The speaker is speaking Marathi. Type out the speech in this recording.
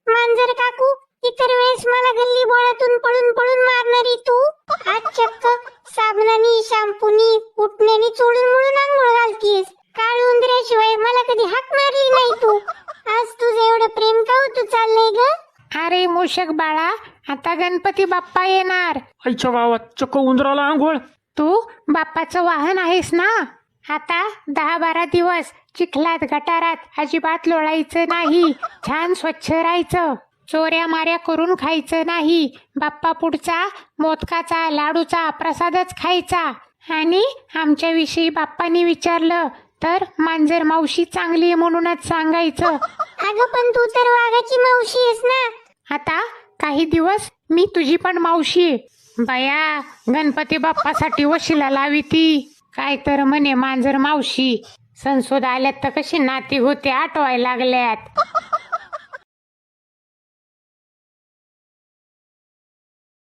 मांजर काकू, इतर वेळेस मला गल्ली बोळातून पळून पळून मारणारी तू आज चक्क साबणानी शॅम्पूनी उठण्यानी चोळून मुळून आंघोळ घालतीस. काळ उंदऱ्याशिवाय मला कधी हाक मारली नाही तू. आज तुझं एवढं प्रेम का तू चाललंय ग? अरे मूषक बाळा, आता गणपती बाप्पा येणार. आईच्या गावात चक्क उंदराला आंघोळ. तू बाप्पाचं वाहन आहेस ना. आता 10-12 दिवस चिखलात गटारात अजिबात लोळायचं नाही. छान स्वच्छ राहायचं. चोऱ्या माऱ्या करून खायचं नाही. बाप्पा पुढचा मोदकाचा लाडूचा प्रसादच खायचा. आणि आमच्याविषयी बाप्पानी विचारलं तर मांजर मावशी चांगली आहे म्हणूनच सांगायचं. अगं पण तू तर वाघाची मावशी आहेस ना. आता काही दिवस मी तुझी पण मावशी आहे. बया, गणपती बाप्पासाठी वशिला लावी ती. काय तर म्हणे मांजर मावशी. संसद आल्यात तर कशी नाती होते आठवाय लागल्यात.